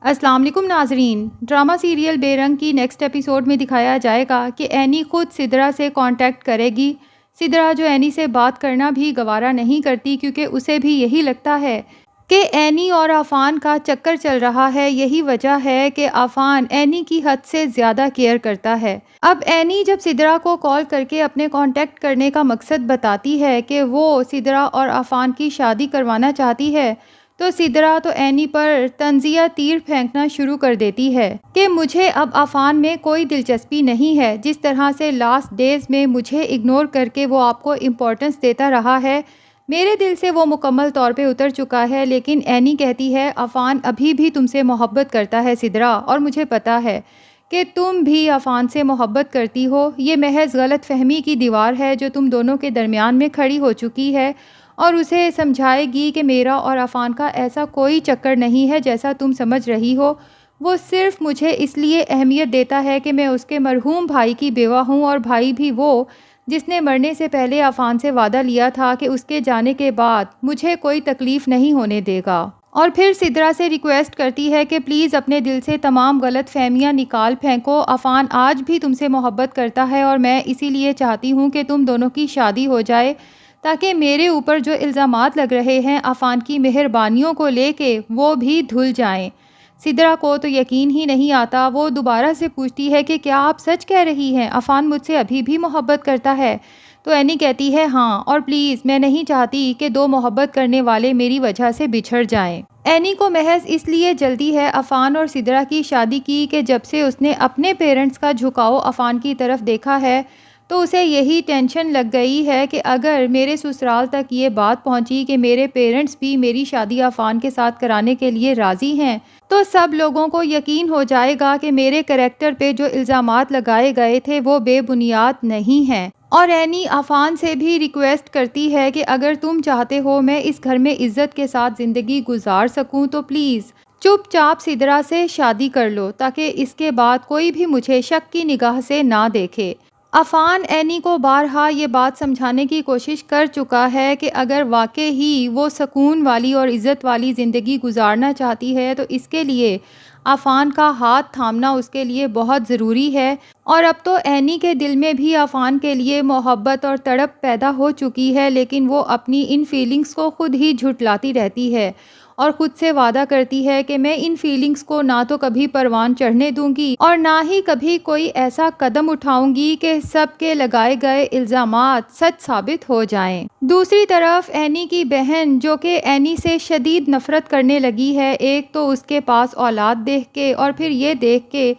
السلام علیکم ناظرین، ڈرامہ سیریل بے رنگ کی نیکسٹ ایپیسوڈ میں دکھایا جائے گا کہ اینی خود سدرا سے کانٹیکٹ کرے گی۔ سدرا جو اینی سے بات کرنا بھی گوارا نہیں کرتی کیونکہ اسے بھی یہی لگتا ہے کہ اینی اور عفان کا چکر چل رہا ہے۔ یہی وجہ ہے کہ عفان اینی کی حد سے زیادہ کیئر کرتا ہے۔ اب اینی جب سدرا کو کال کر کے اپنے کانٹیکٹ کرنے کا مقصد بتاتی ہے کہ وہ سدرا اور عفان کی شادی کروانا چاہتی ہے تو سدرا تو اینی پر طنزیہ تیر پھینکنا شروع کر دیتی ہے کہ مجھے اب عفان میں کوئی دلچسپی نہیں ہے۔ جس طرح سے لاسٹ ڈیز میں مجھے اگنور کر کے وہ آپ کو امپورٹنس دیتا رہا ہے، میرے دل سے وہ مکمل طور پہ اتر چکا ہے۔ لیکن اینی کہتی ہے عفان ابھی بھی تم سے محبت کرتا ہے سدرا، اور مجھے پتا ہے کہ تم بھی عفان سے محبت کرتی ہو۔ یہ محض غلط فہمی کی دیوار ہے جو تم دونوں کے درمیان میں کھڑی ہو چکی ہے، اور اسے سمجھائے گی کہ میرا اور عفان کا ایسا کوئی چکر نہیں ہے جیسا تم سمجھ رہی ہو۔ وہ صرف مجھے اس لیے اہمیت دیتا ہے کہ میں اس کے مرحوم بھائی کی بیوہ ہوں، اور بھائی بھی وہ جس نے مرنے سے پہلے عفان سے وعدہ لیا تھا کہ اس کے جانے کے بعد مجھے کوئی تکلیف نہیں ہونے دے گا۔ اور پھر سدرا سے ریکویسٹ کرتی ہے کہ پلیز اپنے دل سے تمام غلط فہمیاں نکال پھینکو۔ عفان آج بھی تم سے محبت کرتا ہے، اور میں اسی لیے چاہتی ہوں کہ تم دونوں کی شادی ہو جائے تاکہ میرے اوپر جو الزامات لگ رہے ہیں عفان کی مہربانیوں کو لے کے وہ بھی دھل جائیں۔ سدرا کو تو یقین ہی نہیں آتا۔ وہ دوبارہ سے پوچھتی ہے کہ کیا آپ سچ کہہ رہی ہیں؟ عفان مجھ سے ابھی بھی محبت کرتا ہے؟ تو اینی کہتی ہے ہاں، اور پلیز میں نہیں چاہتی کہ دو محبت کرنے والے میری وجہ سے بچھڑ جائیں۔ اینی کو محض اس لیے جلدی ہے عفان اور سدرا کی شادی کی کہ جب سے اس نے اپنے پیرنٹس کا جھکاؤ عفان کی طرف دیکھا ہے تو اسے یہی ٹینشن لگ گئی ہے کہ اگر میرے سسرال تک یہ بات پہنچی کہ میرے پیرنٹس بھی میری شادی عفان کے ساتھ کرانے کے لیے راضی ہیں تو سب لوگوں کو یقین ہو جائے گا کہ میرے کریکٹر پہ جو الزامات لگائے گئے تھے وہ بے بنیاد نہیں ہیں۔ اور اینی عفان سے بھی ریکویسٹ کرتی ہے کہ اگر تم چاہتے ہو میں اس گھر میں عزت کے ساتھ زندگی گزار سکوں تو پلیز چپ چاپ سدرا سے شادی کر لو تاکہ اس کے بعد کوئی بھی مجھے شک کی نگاہ سے نہ دیکھے۔ عفان اینی کو بارہا یہ بات سمجھانے کی کوشش کر چکا ہے کہ اگر واقع ہی وہ سکون والی اور عزت والی زندگی گزارنا چاہتی ہے تو اس کے لیے عفان کا ہاتھ تھامنا اس کے لیے بہت ضروری ہے۔ اور اب تو اینی کے دل میں بھی عفان کے لیے محبت اور تڑپ پیدا ہو چکی ہے، لیکن وہ اپنی ان فیلنگز کو خود ہی جھٹلاتی رہتی ہے اور خود سے وعدہ کرتی ہے کہ میں ان فیلنگز کو نہ تو کبھی پروان چڑھنے دوں گی اور نہ ہی کبھی کوئی ایسا قدم اٹھاؤں گی کہ سب کے لگائے گئے الزامات سچ ثابت ہو جائیں۔ دوسری طرف اینی کی بہن جو کہ اینی سے شدید نفرت کرنے لگی ہے، ایک تو اس کے پاس اولاد دیکھ کے اور پھر یہ دیکھ کے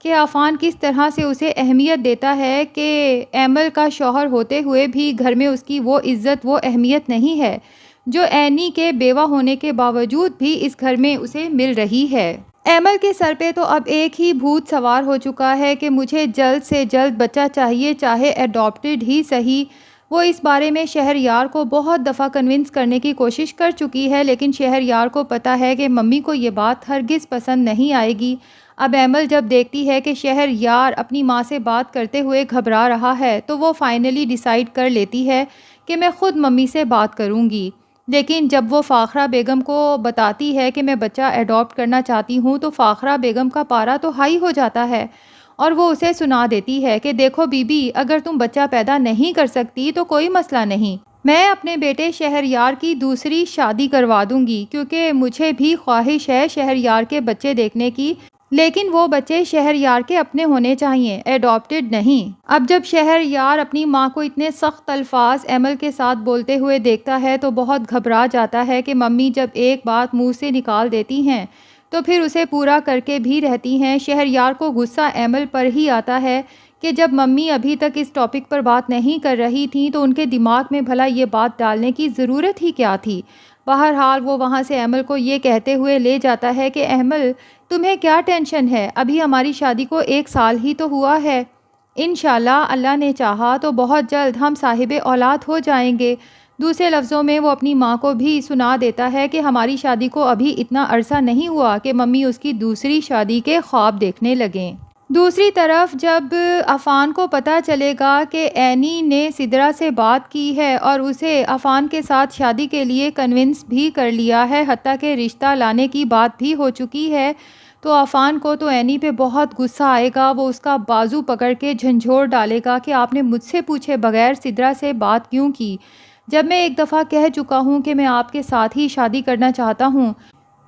کہ عفان کس طرح سے اسے اہمیت دیتا ہے کہ ایمل کا شوہر ہوتے ہوئے بھی گھر میں اس کی وہ عزت وہ اہمیت نہیں ہے جو اینی کے بیوہ ہونے کے باوجود بھی اس گھر میں اسے مل رہی ہے۔ ایمل کے سر پہ تو اب ایک ہی بھوت سوار ہو چکا ہے کہ مجھے جلد سے جلد بچہ چاہیے، چاہے ایڈاپٹڈ ہی صحیح۔ وہ اس بارے میں شہریار کو بہت دفعہ کنونس کرنے کی کوشش کر چکی ہے، لیکن شہریار کو پتا ہے کہ ممی کو یہ بات ہرگز پسند نہیں آئے گی۔ اب ایمل جب دیکھتی ہے کہ شہریار اپنی ماں سے بات کرتے ہوئے گھبرا رہا ہے تو وہ فائنلی ڈیسائیڈ کر لیتی ہے کہ میں خود ممی سے بات کروں گی۔ لیکن جب وہ فاخرہ بیگم کو بتاتی ہے کہ میں بچہ ایڈاپٹ کرنا چاہتی ہوں تو فاخرہ بیگم کا پارا تو ہائی ہو جاتا ہے اور وہ اسے سنا دیتی ہے کہ دیکھو بی بی، اگر تم بچہ پیدا نہیں کر سکتی تو کوئی مسئلہ نہیں، میں اپنے بیٹے شہریار کی دوسری شادی کروا دوں گی کیونکہ مجھے بھی خواہش ہے شہریار کے بچے دیکھنے کی، لیکن وہ بچے شہریار کے اپنے ہونے چاہیے، ایڈاپٹڈ نہیں۔ اب جب شہریار اپنی ماں کو اتنے سخت الفاظ ایمل کے ساتھ بولتے ہوئے دیکھتا ہے تو بہت گھبرا جاتا ہے کہ ممی جب ایک بات منہ سے نکال دیتی ہیں تو پھر اسے پورا کر کے بھی رہتی ہیں۔ شہریار کو غصہ ایمل پر ہی آتا ہے کہ جب ممی ابھی تک اس ٹاپک پر بات نہیں کر رہی تھیں تو ان کے دماغ میں بھلا یہ بات ڈالنے کی ضرورت ہی کیا تھی۔ بہرحال وہ وہاں سے ایمل کو یہ کہتے ہوئے لے جاتا ہے کہ ایمل، تمہیں کیا ٹینشن ہے؟ ابھی ہماری شادی کو 1 سال ہی تو ہوا ہے، انشاءاللہ اللہ نے چاہا تو بہت جلد ہم صاحب اولاد ہو جائیں گے۔ دوسرے لفظوں میں وہ اپنی ماں کو بھی سنا دیتا ہے کہ ہماری شادی کو ابھی اتنا عرصہ نہیں ہوا کہ ممی اس کی دوسری شادی کے خواب دیکھنے لگیں۔ دوسری طرف جب عفان کو پتہ چلے گا کہ اینی نے سدرا سے بات کی ہے اور اسے عفان کے ساتھ شادی کے لیے کنونس بھی کر لیا ہے، حتیٰ کہ رشتہ لانے کی بات بھی ہو چکی ہے، تو عفان کو تو اینی پہ بہت غصہ آئے گا، وہ اس کا بازو پکڑ کے جھنجھوڑ ڈالے گا کہ آپ نے مجھ سے پوچھے بغیر سدرا سے بات کیوں کی، جب میں ایک دفعہ کہہ چکا ہوں کہ میں آپ کے ساتھ ہی شادی کرنا چاہتا ہوں۔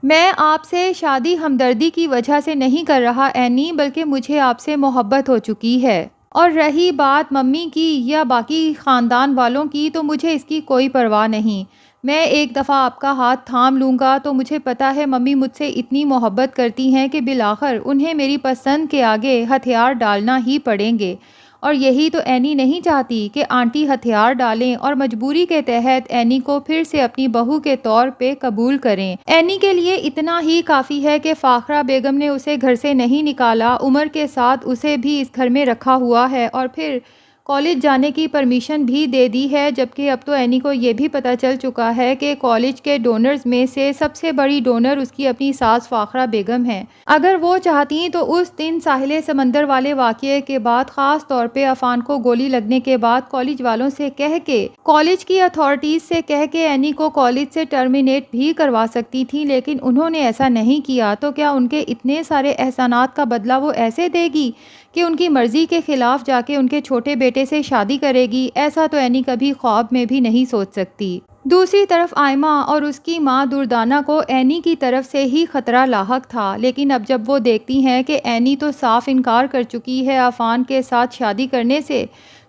میں آپ سے شادی ہمدردی کی وجہ سے نہیں کر رہا اینی، بلکہ مجھے آپ سے محبت ہو چکی ہے، اور رہی بات ممی کی یا باقی خاندان والوں کی تو مجھے اس کی کوئی پرواہ نہیں۔ میں ایک دفعہ آپ کا ہاتھ تھام لوں گا تو مجھے پتا ہے ممی مجھ سے اتنی محبت کرتی ہیں کہ بالآخر انہیں میری پسند کے آگے ہتھیار ڈالنا ہی پڑیں گے، اور یہی تو اینی نہیں چاہتی کہ آنٹی ہتھیار ڈالیں اور مجبوری کے تحت اینی کو پھر سے اپنی بہو کے طور پہ قبول کریں۔ اینی کے لیے اتنا ہی کافی ہے کہ فاخرہ بیگم نے اسے گھر سے نہیں نکالا، عمر کے ساتھ اسے بھی اس گھر میں رکھا ہوا ہے، اور پھر کالج جانے کی پرمیشن بھی دے دی ہے، جبکہ اب تو اینی کو یہ بھی پتہ چل چکا ہے کہ کالج کے ڈونرز میں سے سب سے بڑی ڈونر اس کی اپنی ساس فاخرہ بیگم ہے۔ اگر وہ چاہتیں تو اس دن ساحل سمندر والے واقعے کے بعد، خاص طور پہ عفان کو گولی لگنے کے بعد، کالج والوں سے کہہ کے، کالج کی اتھارٹیز سے کہہ کے اینی کو کالج سے ٹرمینیٹ بھی کروا سکتی تھی، لیکن انہوں نے ایسا نہیں کیا۔ تو کیا ان کے اتنے سارے احسانات کا بدلہ وہ ایسے دے گی کہ ان کی مرضی کے خلاف جا کے ان کے چھوٹے بیٹے سے شادی کرے گی؟ ایسا تو اینی کبھی خواب میں بھی نہیں سوچ سکتی۔ دوسری طرف آئمہ اور اس کی ماں دردانہ کو اینی کی طرف سے ہی خطرہ لاحق تھا، لیکن اب جب وہ دیکھتی ہیں کہ اینی تو صاف انکار کر چکی ہے عفان کے ساتھ شادی کرنے سے،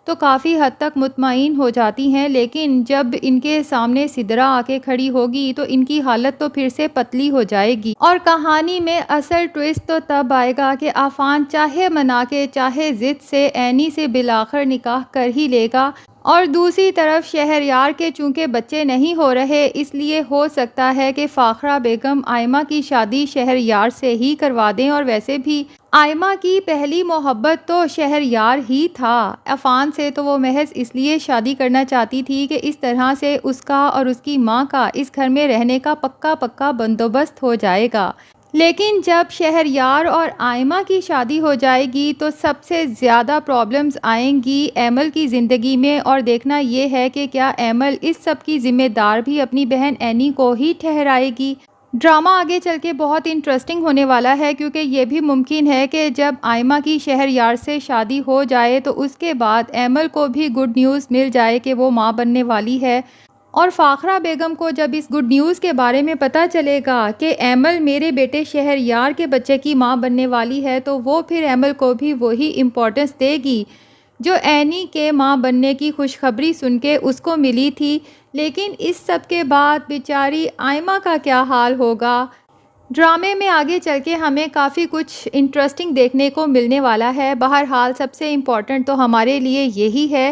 تو کافی حد تک مطمئن ہو جاتی ہیں، لیکن جب ان کے سامنے سدرا آ کے کھڑی ہوگی تو ان کی حالت تو پھر سے پتلی ہو جائے گی، اور کہانی میں اصل ٹوئسٹ تو تب آئے گا کہ عفان چاہے منا کے چاہے ضد سے اینی سے بالآخر نکاح کر ہی لے گا، اور دوسری طرف شہریار کے چونکہ بچے نہیں ہو رہے، اس لیے ہو سکتا ہے کہ فاخرہ بیگم آئمہ کی شادی شہریار سے ہی کروا دیں، اور ویسے بھی آئمہ کی پہلی محبت تو شہریار ہی تھا۔ عفان سے تو وہ محض اس لیے شادی کرنا چاہتی تھی کہ اس طرح سے اس کا اور اس کی ماں کا اس گھر میں رہنے کا پکا بندوبست ہو جائے گا، لیکن جب شہریار اور آئمہ کی شادی ہو جائے گی تو سب سے زیادہ پرابلمز آئیں گی ایمل کی زندگی میں، اور دیکھنا یہ ہے کہ کیا ایمل اس سب کی ذمہ دار بھی اپنی بہن اینی کو ہی ٹھہرائے گی۔ ڈرامہ آگے چل کے بہت انٹرسٹنگ ہونے والا ہے، کیونکہ یہ بھی ممکن ہے کہ جب آئمہ کی شہریار سے شادی ہو جائے تو اس کے بعد ایمل کو بھی گڈ نیوز مل جائے کہ وہ ماں بننے والی ہے، اور فاخرہ بیگم کو جب اس گڈ نیوز کے بارے میں پتہ چلے گا کہ ایمل میرے بیٹے شہریار کے بچے کی ماں بننے والی ہے، تو وہ پھر ایمل کو بھی وہی امپورٹنس دے گی جو اینی کے ماں بننے کی خوشخبری سن کے اس کو ملی تھی۔ لیکن اس سب کے بعد بیچاری آئمہ کا کیا حال ہوگا؟ ڈرامے میں آگے چل کے ہمیں کافی کچھ انٹرسٹنگ دیکھنے کو ملنے والا ہے۔ بہرحال سب سے امپورٹنٹ تو ہمارے لیے یہی ہے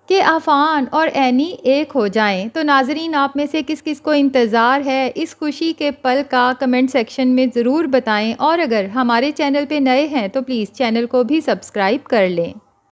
کہ عفان اور اینی ایک ہو جائیں۔ تو ناظرین، آپ میں سے کس کس کو انتظار ہے اس خوشی کے پل کا، کمنٹ سیکشن میں ضرور بتائیں، اور اگر ہمارے چینل پہ نئے ہیں تو پلیز چینل کو بھی سبسکرائب کر لیں۔